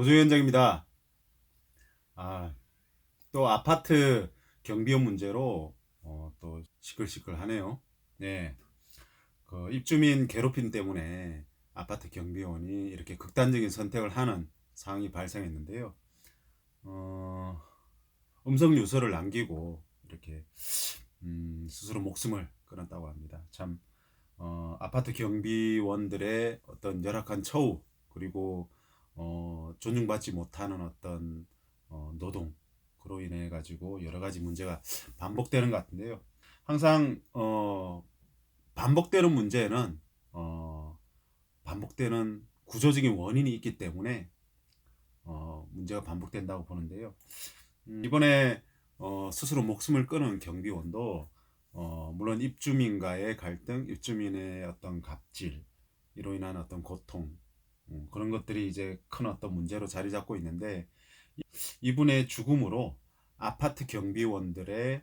노조위원장입니다. 또 아파트 경비원 문제로 또 시끌시끌하네요. 네, 그 입주민 괴롭힘 때문에 아파트 경비원이 이렇게 극단적인 선택을 하는 상황이 발생했는데요. 음성 유서를 남기고 이렇게 스스로 목숨을 끊었다고 합니다. 참 아파트 경비원들의 어떤 열악한 처우, 그리고 존중받지 못하는 어떤 노동, 그로 인해 가지고 여러 가지 문제가 반복되는 것 같은데요. 항상 반복되는 문제는 반복되는 구조적인 원인이 있기 때문에 문제가 반복된다고 보는데요. 이번에 스스로 목숨을 끊은 경비원도 물론 입주민과의 갈등, 입주민의 어떤 갑질, 이로 인한 어떤 고통, 그런 것들이 이제 큰 어떤 문제로 자리 잡고 있는데, 이분의 죽음으로 아파트 경비원들의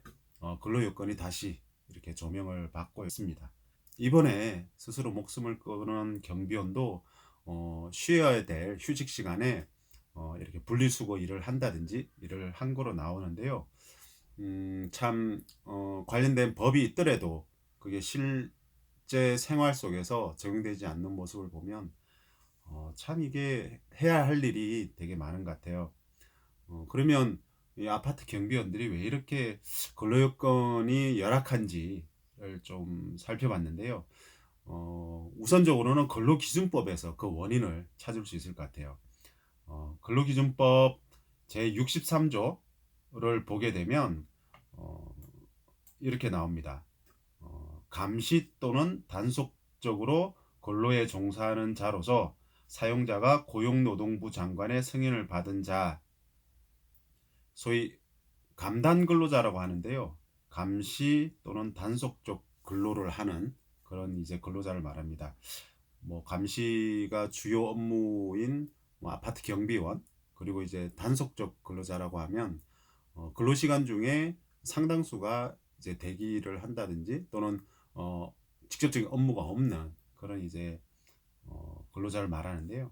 근로 여건이 다시 이렇게 조명을 받고 있습니다. 이번에 스스로 목숨을 끊은 경비원도 쉬어야 될 휴직 시간에 이렇게 분리수거 일을 한다든지 일을 한 거로 나오는데요. 참 관련된 법이 있더라도 그게 실제 생활 속에서 적용되지 않는 모습을 보면 참 이게 해야 할 일이 되게 많은 것 같아요. 그러면 이 아파트 경비원들이 왜 이렇게 근로 여건이 열악한지를 좀 살펴봤는데요. 우선적으로는 근로기준법에서 그 원인을 찾을 수 있을 것 같아요. 근로기준법 제63조를 보게 되면 이렇게 나옵니다. 감시 또는 단속적으로 근로에 종사하는 자로서 사용자가 고용노동부 장관의 승인을 받은 자, 소위 감단 근로자라고 하는데요. 감시 또는 단속적 근로를 하는 그런 이제 근로자를 말합니다. 뭐 감시가 주요 업무인 뭐 아파트 경비원, 그리고 이제 단속적 근로자라고 하면 근로시간 중에 상당수가 이제 대기를 한다든지 또는 어, 직접적인 업무가 없는 그런 이제 근로자를 말하는데요.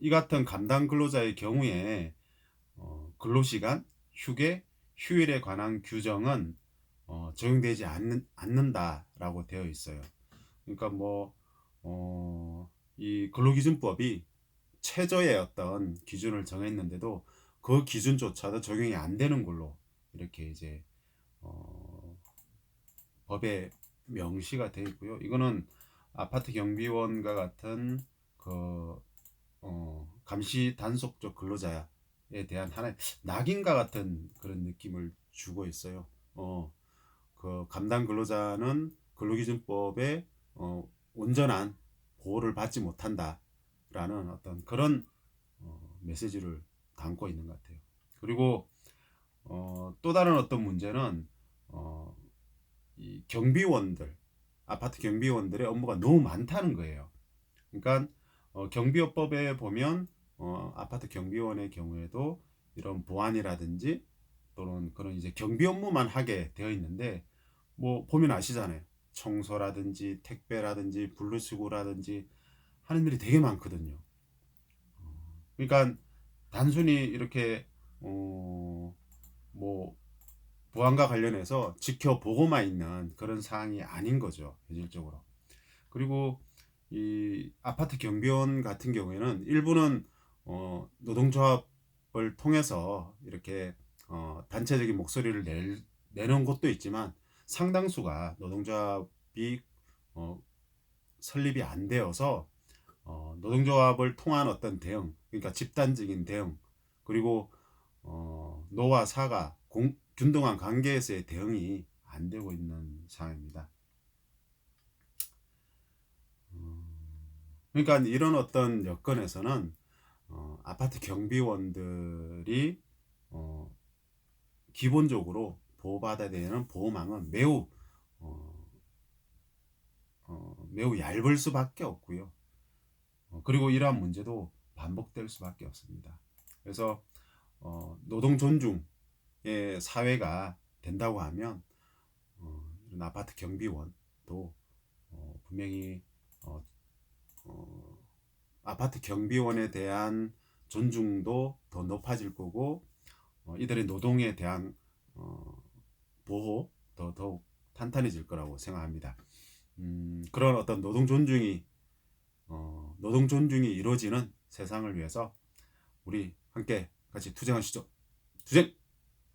이 같은 감당 근로자의 경우에 근로시간, 휴게, 휴일에 관한 규정은 적용되지 않는다라고 되어 있어요. 그러니까 이 근로기준법이 최저의 어떤 기준을 정했는데도 그 기준조차도 적용이 안 되는 걸로 이렇게 이제 어, 법에 명시가 되어 있고요. 이거는 아파트 경비원과 같은 그 감시 단속적 근로자에 대한 하나의 낙인과 같은 그런 느낌을 주고 있어요. 그 감당 근로자는 근로기준법에 온전한 보호를 받지 못한다라는 어떤 그런 메시지를 담고 있는 것 같아요. 그리고 또 다른 어떤 문제는 어, 이 경비원들, 아파트 경비원들의 업무가 너무 많다는 거예요. 그러니까 경비업법에 보면 아파트 경비원의 경우에도 이런 보안이라든지 또는 그런 이제 경비 업무만 하게 되어 있는데, 뭐 보면 아시잖아요. 청소라든지 택배라든지 분리수거라든지 하는 일이 되게 많거든요. 그러니까 단순히 이렇게 뭐 보안과 관련해서 지켜보고만 있는 그런 사항이 아닌 거죠, 현실적으로. 그리고 이 아파트 경비원 같은 경우에는 일부는 노동조합을 통해서 이렇게 단체적인 목소리를 내는 곳도 있지만, 상당수가 노동조합이 어, 설립이 안 되어서 노동조합을 통한 어떤 대응, 그러니까 집단적인 대응, 그리고 노와 사가 균등한 관계에서의 대응이 안 되고 있는 상황입니다. 그러니까 이런 어떤 여건에서는 아파트 경비원들이 어, 기본적으로 보호받아야 되는 보호망은 어, 매우 얇을 수밖에 없고요. 그리고 이러한 문제도 반복될 수밖에 없습니다. 그래서 노동 존중의 사회가 된다고 하면 이런 아파트 경비원도 분명히 어, 어, 아파트 경비원에 대한 존중도 더 높아질 거고, 이들의 노동에 대한 보호 더욱 탄탄해질 거라고 생각합니다. 그런 어떤 노동 존중이 이루어지는 세상을 위해서 우리 함께 같이 투쟁하시죠. 투쟁!